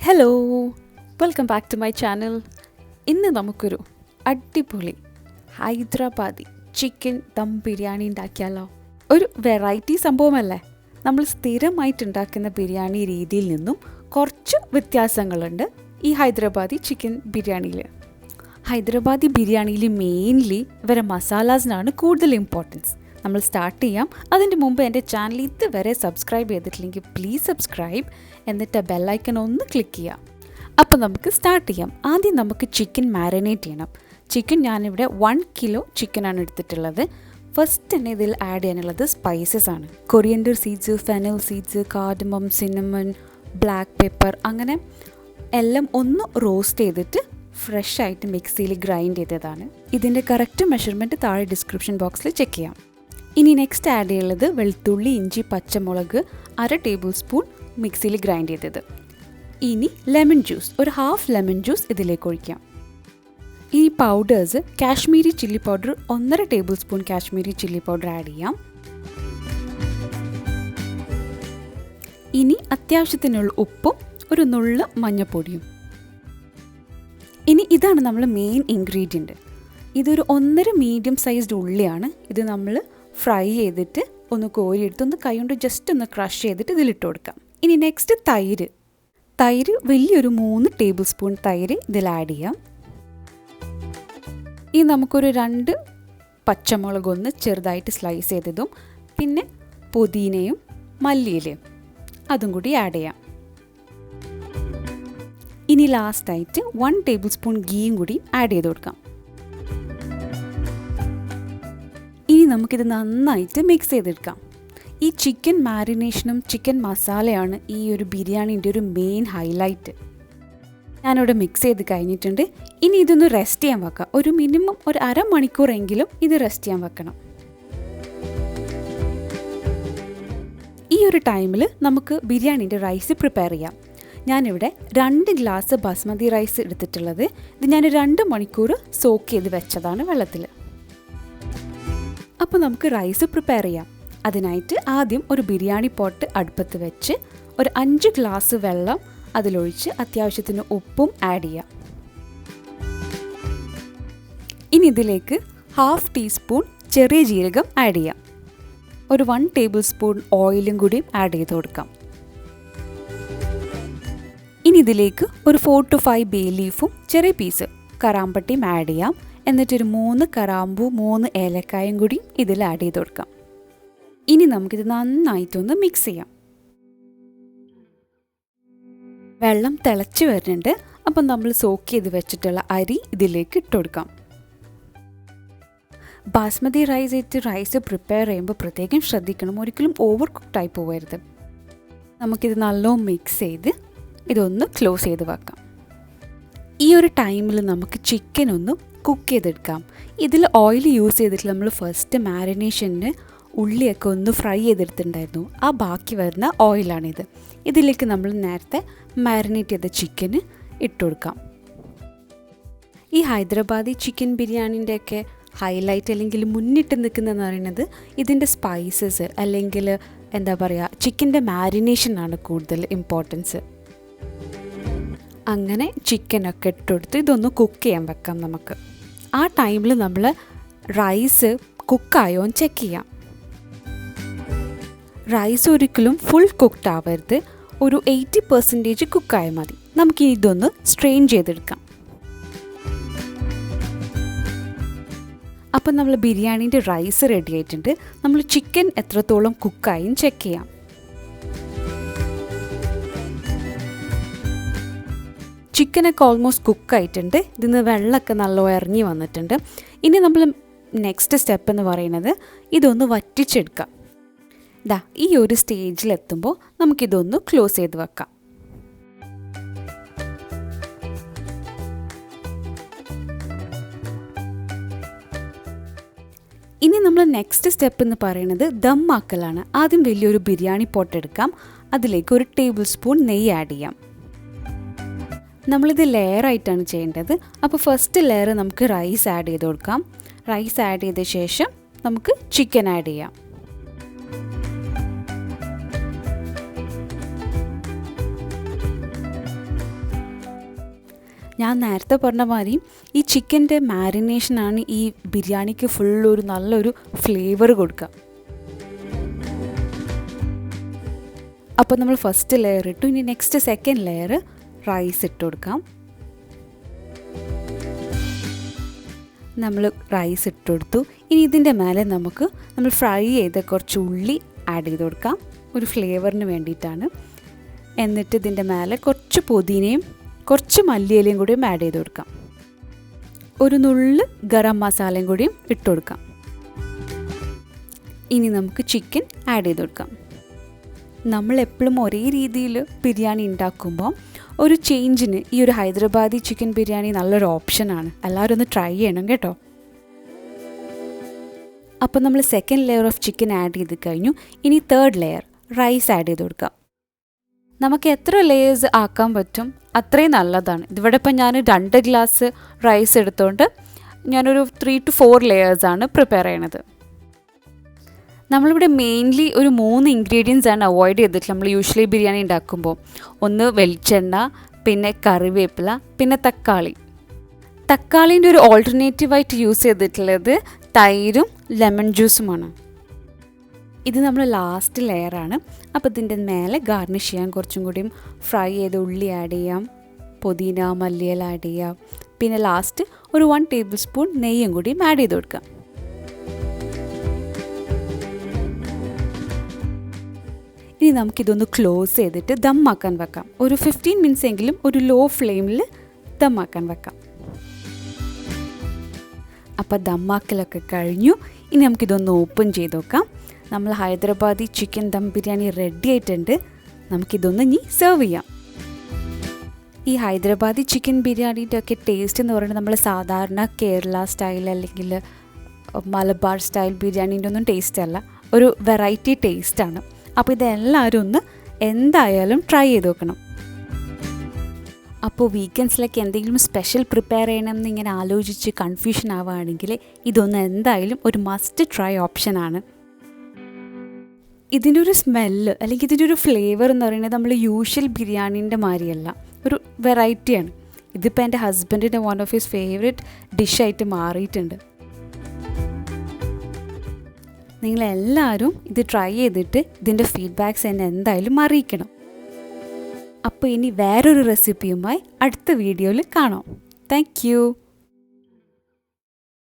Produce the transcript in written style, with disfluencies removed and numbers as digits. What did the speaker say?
Hello, welcome back to my channel. ഇന്ന് നമുക്കൊരു അടിപൊളി ഹൈദരാബാദി ചിക്കൻ ദം ബിരിയാണി ഉണ്ടാക്കിയാലോ? ഒരു വെറൈറ്റി സംഭവമല്ലേ? നമ്മൾ സ്ഥിരമായിട്ട് ഉണ്ടാക്കുന്ന ബിരിയാണി രീതിയിൽ നിന്നും കുറച്ച് വ്യത്യാസങ്ങളുണ്ട് ഈ ഹൈദരാബാദി ചിക്കൻ ബിരിയാണിയിൽ. ഹൈദരാബാദി ബിരിയാണിയിൽ മെയിൻലി ഇവരെ മസാലാസിനാണ് കൂടുതൽ ഇമ്പോർട്ടൻസ്. നമ്മൾ സ്റ്റാർട്ട് ചെയ്യാം. അതിൻ്റെ മുമ്പ് എൻ്റെ ചാനൽ ഇതുവരെ സബ്സ്ക്രൈബ് ചെയ്തിട്ടില്ലെങ്കിൽ പ്ലീസ് സബ്സ്ക്രൈബ്, എന്നിട്ട് ബെല്ലൈക്കൺ ഒന്ന് ക്ലിക്ക് ചെയ്യാം. അപ്പോൾ നമുക്ക് സ്റ്റാർട്ട് ചെയ്യാം. ആദ്യം നമുക്ക് ചിക്കൻ മാരിനേറ്റ് ചെയ്യണം. ചിക്കൻ ഞാനിവിടെ 1 കിലോ ചിക്കനാണ് എടുത്തിട്ടുള്ളത്. ഫസ്റ്റ് തന്നെ ഇതിൽ ആഡ് ചെയ്യാനുള്ളത് സ്പൈസസ് ആണ്. Coriander seeds, fennel seeds, cardamom, cinnamon, black pepper, അങ്ങനെ എല്ലാം ഒന്ന് റോസ്റ്റ് ചെയ്തിട്ട് ഫ്രഷ് ആയിട്ട് മിക്സിയിൽ ഗ്രൈൻഡ് ചെയ്തതാണ്. ഇതിൻ്റെ കറക്റ്റ് മെഷർമെൻറ്റ് താഴെ ഡിസ്ക്രിപ്ഷൻ ബോക്സിൽ ചെക്ക് ചെയ്യാം. ഇനി നെക്സ്റ്റ് ആഡ് ചെയ്യുന്നത് വെളുത്തുള്ളി, ഇഞ്ചി, പച്ചമുളക് 1/2 ടേബിൾ സ്പൂൺ മിക്സിയിൽ ഗ്രൈൻഡ് ചെയ്തത്. ഇനി ലെമൺ ജ്യൂസ്, ഒരു 1/2 ലെമൺ ജ്യൂസ് ഇതിലേക്ക് ഒഴിക്കാം. ഈ powders Kashmiri chilli powder 1.5 table spoon Kashmiri chilli powder add ചെയ്യാം. ഇനി അത്യാവശ്യത്തിനുള്ള ഉപ്പും ഒരു നുള്ള മഞ്ഞൾപ്പൊടിയും. ഇനി ഇതാണ് നമ്മൾ മെയിൻ ഇൻഗ്രീഡിയൻറ്റ്. ഇതൊരു 1.5 മീഡിയം സൈസ്ഡ് ഉള്ളിയാണ്. ഇത് നമ്മൾ ഫ്രൈ ചെയ്തിട്ട് ഒന്ന് കോരിയെടുത്ത് ഒന്ന് കൈ കൊണ്ട് ജസ്റ്റ് ഒന്ന് ക്രഷ് ചെയ്തിട്ട് ഇതിലിട്ട് കൊടുക്കാം. ഇനി നെക്സ്റ്റ് തൈര് വലിയൊരു 3 ടേബിൾ സ്പൂൺ തൈര് ഇതിൽ ആഡ് ചെയ്യാം. ഇനി നമുക്കൊരു 2 പച്ചമുളക് ഒന്ന് ചെറുതായിട്ട് സ്ലൈസ് ചെയ്തതും പിന്നെ പുതിനയും മല്ലിയിലയും അതും കൂടി ആഡ് ചെയ്യാം. ഇനി ലാസ്റ്റായിട്ട് 1 ടേബിൾ സ്പൂൺ ഗീയും കൂടി ആഡ് ചെയ്ത് കൊടുക്കാം. ഇനി നമുക്കിത് നന്നായിട്ട് മിക്സ് ചെയ്തെടുക്കാം. ഈ ചിക്കൻ മാരിനേഷനും ചിക്കൻ മസാലയാണ് ഈ ഒരു ബിരിയാണീൻ്റെ ഒരു മെയിൻ ഹൈലൈറ്റ്. ഞാനിവിടെ മിക്സ് ചെയ്ത് കഴിഞ്ഞിട്ടുണ്ട്. ഇനി ഇതൊന്ന് റെസ്റ്റ് ചെയ്യാൻ വെക്കാം. ഒരു മിനിമം ഒരു 1/2 മണിക്കൂറെങ്കിലും ഇത് റെസ്റ്റ് ചെയ്യാൻ വെക്കണം. ഈ ഒരു ടൈമിൽ നമുക്ക് ബിരിയാണീൻ്റെ റൈസ് പ്രിപ്പയർ ചെയ്യാം. ഞാനിവിടെ 2 ഗ്ലാസ് ബാസ്മതി റൈസ് എടുത്തിട്ടുള്ളത്. ഇത് ഞാൻ 2 മണിക്കൂർ സോക്ക് ചെയ്ത് വെച്ചതാണ് വെള്ളത്തിൽ. അപ്പോൾ നമുക്ക് റൈസ് പ്രിപ്പയർ ചെയ്യാം. അതിനായിട്ട് ആദ്യം ഒരു ബിരിയാണി പോട്ട് അടുപ്പത്ത് വെച്ച് ഒരു 5 ഗ്ലാസ് വെള്ളം അതിലൊഴിച്ച് അത്യാവശ്യത്തിന് ഉപ്പും ആഡ് ചെയ്യാം. ഇനി ഇതിലേക്ക് 1/2 ടീസ്പൂൺ ചെറിയ ജീരകം ആഡ് ചെയ്യാം. ഒരു 1 ടേബിൾ സ്പൂൺ ഓയിലും കൂടി ആഡ് ചെയ്ത് കൊടുക്കാം. ഇനി ഇതിലേക്ക് ഒരു 4 to 5 ബേ ലീഫും ചെറിയ പീസ് കറാമ്പട്ടിയും ആഡ് ചെയ്യാം. എന്നിട്ടൊരു 3 കറാമ്പൂ 3 ഏലക്കായും കൂടി ഇതിൽ ആഡ് ചെയ്ത് കൊടുക്കാം. ഇനി നമുക്കിത് നന്നായിട്ടൊന്ന് മിക്സ് ചെയ്യാം. വെള്ളം തിളച്ച് വരുന്നുണ്ട്. അപ്പം നമ്മൾ സോക്ക് ചെയ്ത് വെച്ചിട്ടുള്ള അരി ഇതിലേക്ക് ഇട്ട് കൊടുക്കാം. ബാസ്മതി റൈസ് പ്രിപ്പയർ ചെയ്യുമ്പോൾ പ്രത്യേകം ശ്രദ്ധിക്കണം, ഒരിക്കലും ഓവർ കുക്ക്ഡായി പോകരുത്. നമുക്കിത് നല്ലോണം മിക്സ് ചെയ്ത് ഇതൊന്ന് ക്ലോസ് ചെയ്ത് വെക്കാം. ഈ ഒരു ടൈമിൽ നമുക്ക് ചിക്കൻ ഒന്ന് കുക്ക് ചെയ്തെടുക്കാം. ഇതിൽ ഓയിൽ യൂസ് ചെയ്തിട്ട് നമ്മൾ ഫസ്റ്റ് മാരിനേഷന് ഉള്ളിയൊക്കെ ഒന്ന് ഫ്രൈ ചെയ്തെടുത്തിട്ടുണ്ടായിരുന്നു. ആ ബാക്കി വരുന്ന ഓയിലാണിത്. ഇതിലേക്ക് നമ്മൾ നേരത്തെ മാരിനേറ്റ് ചെയ്ത ചിക്കന് ഇട്ട് കൊടുക്കാം. ഈ ഹൈദരാബാദി ചിക്കൻ ബിരിയാണിൻ്റെയൊക്കെ ഹൈലൈറ്റ് അല്ലെങ്കിൽ മുന്നിട്ട് നിൽക്കുന്നതെന്ന് പറയുന്നത് ഇതിൻ്റെ സ്പൈസസ് അല്ലെങ്കിൽ എന്താ പറയുക, ചിക്കൻ്റെ മാരിനേഷനാണ് കൂടുതൽ ഇമ്പോർട്ടൻസ്. അങ്ങനെ ചിക്കനൊക്കെ ഇട്ടെടുത്ത് ഇതൊന്ന് കുക്ക് ചെയ്യാൻ വെക്കാം നമുക്ക്. ആ ടൈമിൽ നമ്മൾ റൈസ് കുക്കായോ എന്ന് ചെക്ക് ചെയ്യാം. റൈസ് ഒരിക്കലും ഫുൾ കുക്ക്ഡ് ആവരുത്, ഒരു 80% കുക്കായാൽ മതി. നമുക്കിനി ഇതൊന്ന് സ്ട്രെയിൻ ചെയ്തെടുക്കാം. അപ്പം നമ്മൾ ബിരിയാണീൻ്റെ റൈസ് റെഡി ആയിട്ടുണ്ട്. നമ്മൾ ചിക്കൻ എത്രത്തോളം കുക്കായും ചെക്ക് ചെയ്യാം. ചിക്കനൊക്കെ ഓൾമോസ്റ്റ് കുക്കായിട്ടുണ്ട്. ഇതിന്ന് വെള്ളമൊക്കെ നല്ല ഇറങ്ങി വന്നിട്ടുണ്ട്. ഇനി നമ്മൾ നെക്സ്റ്റ് സ്റ്റെപ്പ് എന്ന് പറയുന്നത് ഇതൊന്ന് വറ്റിച്ചെടുക്കാം. ഈ ഒരു സ്റ്റേജിലെത്തുമ്പോൾ നമുക്കിതൊന്ന് ക്ലോസ് ചെയ്ത് വെക്കാം. ഇനി നമ്മൾ നെക്സ്റ്റ് സ്റ്റെപ്പ് എന്ന് പറയുന്നത് ദം ആക്കലാണ്. ആദ്യം വലിയൊരു ബിരിയാണി പോട്ട് എടുക്കാം. അതിലേക്ക് 1 ടേബിൾ സ്പൂൺ നെയ്യ് ആഡ് ചെയ്യാം. നമ്മളിത് ലെയറായിട്ടാണ് ചെയ്യേണ്ടത്. അപ്പോൾ ഫസ്റ്റ് ലെയർ നമുക്ക് റൈസ് ആഡ് ചെയ്ത് കൊടുക്കാം. റൈസ് ആഡ് ചെയ്ത ശേഷം നമുക്ക് ചിക്കൻ ആഡ് ചെയ്യാം. ഞാൻ നേരത്തെ പറഞ്ഞ മാതിരി ഈ ചിക്കൻ്റെ മാരിനേഷനാണ് ഈ ബിരിയാണിക്ക് ഫുള്ളൊരു നല്ലൊരു ഫ്ലേവർ കൊടുക്കുക. അപ്പോൾ നമ്മൾ ഫസ്റ്റ് ലെയർ ഇട്ടു. ഇനി നെക്സ്റ്റ് സെക്കൻഡ് ലെയർ റൈസ് ഇട്ട് കൊടുക്കാം. നമ്മൾ റൈസ് ഇട്ട് കൊടുത്തു. ഇനി ഇതിൻ്റെ മേലെ നമുക്ക് നമ്മൾ ഫ്രൈ ചെയ്ത കുറച്ച് ഉള്ളി ആഡ് ചെയ്ത് കൊടുക്കാം, ഒരു ഫ്ലേവറിന് വേണ്ടിയിട്ടാണ്. എന്നിട്ട് ഇതിൻ്റെ മേലെ കുറച്ച് പുതിനയും കുറച്ച് മല്ലിയിലയും കൂടിയും ആഡ് ചെയ്ത് കൊടുക്കാം. ഒരു നുള്ള് ഗരം മസാലയും കൂടിയും ഇട്ട് കൊടുക്കാം. ഇനി നമുക്ക് ചിക്കൻ ആഡ് ചെയ്ത് കൊടുക്കാം. നമ്മളെപ്പോഴും ഒരേ രീതിയിൽ ബിരിയാണി ഉണ്ടാക്കുമ്പോൾ ഒരു ചേഞ്ചിന് ഈ ഒരു ഹൈദരാബാദി ചിക്കൻ ബിരിയാണി നല്ലൊരു ഓപ്ഷനാണ്. എല്ലാവരും ഒന്ന് ട്രൈ ചെയ്യണം കേട്ടോ. അപ്പോൾ നമ്മൾ second layer of chicken add ചെയ്ത് കഴിഞ്ഞു. ഇനി തേർഡ് ലെയർ റൈസ് ആഡ് ചെയ്ത് കൊടുക്കാം. നമുക്ക് എത്ര ലെയേഴ്സ് ആക്കാൻ പറ്റും അത്രയും നല്ലതാണ്. ഇവിടെ ഇപ്പം ഞാൻ 2 ഗ്ലാസ് റൈസ് എടുത്തുകൊണ്ട് ഞാനൊരു 3 to 4 ലെയേഴ്സാണ് പ്രിപ്പയർ ചെയ്യണത്. നമ്മളിവിടെ മെയിൻലി ഒരു 3 ഇൻഗ്രീഡിയൻസ് ആണ് അവോയ്ഡ് ചെയ്തിട്ടുള്ളത് നമ്മൾ യൂഷ്വലി ബിരിയാണി ഉണ്ടാക്കുമ്പോൾ. ഒന്ന് വെളിച്ചെണ്ണ, പിന്നെ കറിവേപ്പില, പിന്നെ തക്കാളി. തക്കാളീൻ്റെ ഒരു ഓൾട്ടർനേറ്റീവായിട്ട് യൂസ് ചെയ്തിട്ടുള്ളത് തൈരും ലെമൺ ജ്യൂസുമാണ്. ഇത് നമ്മൾ ലാസ്റ്റ് ലെയറാണ്. അപ്പോൾ ഇതിൻ്റെ മേലെ ഗാർണിഷ് ചെയ്യാൻ കുറച്ചും കൂടിയും ഫ്രൈ ചെയ്ത് ഉള്ളി ആഡ് ചെയ്യാം, പുതിന മല്ലിയില ആഡ് ചെയ്യാം, പിന്നെ ലാസ്റ്റ് ഒരു 1 ടേബിൾ സ്പൂൺ നെയ്യും കൂടിയും ആഡ് ചെയ്ത് കൊടുക്കാം. ഇനി നമുക്കിതൊന്ന് ക്ലോസ് ചെയ്തിട്ട് ദമ്മാക്കാൻ വെക്കാം. ഒരു 15 മിനിറ്റ്സ് എങ്കിലും ഒരു ലോ ഫ്ലെയിമിൽ ദമ്മാക്കാൻ വെക്കാം. അപ്പോൾ ദമ്മാക്കലൊക്കെ കഴിഞ്ഞു. ഇനി നമുക്കിതൊന്ന് ഓപ്പൺ ചെയ്ത് നോക്കാം. നമ്മൾ ഹൈദരാബാദി ചിക്കൻ ദം ബിരിയാണി റെഡി ആയിട്ടുണ്ട്. നമുക്കിതൊന്ന് ഇനി സെർവ് ചെയ്യാം. ഈ ഹൈദരാബാദി ചിക്കൻ ബിരിയാണിൻ്റെ ഒക്കെ ടേസ്റ്റ് എന്ന് പറയുന്നത് നമ്മൾ സാധാരണ കേരള സ്റ്റൈൽ അല്ലെങ്കിൽ മലബാർ സ്റ്റൈൽ ബിരിയാണീൻ്റെ ഒന്നും ടേസ്റ്റ് അല്ല, ഒരു വെറൈറ്റി ടേസ്റ്റാണ്. അപ്പോൾ ഇതെല്ലാവരും ഒന്ന് എന്തായാലും ട്രൈ ചെയ്ത് നോക്കണം. അപ്പോൾ വീക്കെൻഡ്സിലൊക്കെ എന്തെങ്കിലും സ്പെഷ്യൽ പ്രിപ്പയർ ചെയ്യണമെന്ന് ഇങ്ങനെ ആലോചിച്ച് കൺഫ്യൂഷൻ ആവുകയാണെങ്കിൽ ഇതൊന്ന് എന്തായാലും ഒരു മസ്റ്റ് ട്രൈ ഓപ്ഷനാണ്. ഇതിൻ്റെ ഒരു സ്മെല്ല് അല്ലെങ്കിൽ ഇതിൻ്റെ ഒരു ഫ്ലേവർ എന്ന് പറയുന്നത് നമ്മൾ യൂഷ്വൽ ബിരിയാണീൻ്റെ മാതിരിയല്ല, ഒരു വെറൈറ്റിയാണ്. ഇതിപ്പോൾ എൻ്റെ ഹസ്ബൻഡിൻ്റെ വൺ ഓഫ് ഹിസ് ഫേവറേറ്റ് ഡിഷായിട്ട് മാറിയിട്ടുണ്ട്. നിങ്ങളെല്ലാവരും ഇത് ട്രൈ ചെയ്തിട്ട് ഇതിൻ്റെ ഫീഡ്ബാക്ക്സ് എന്നെ എന്തായാലും അറിയിക്കണം. അപ്പോൾ ഇനി വേറൊരു റെസിപ്പിയുമായി അടുത്ത വീഡിയോയിൽ കാണാം. Thank you.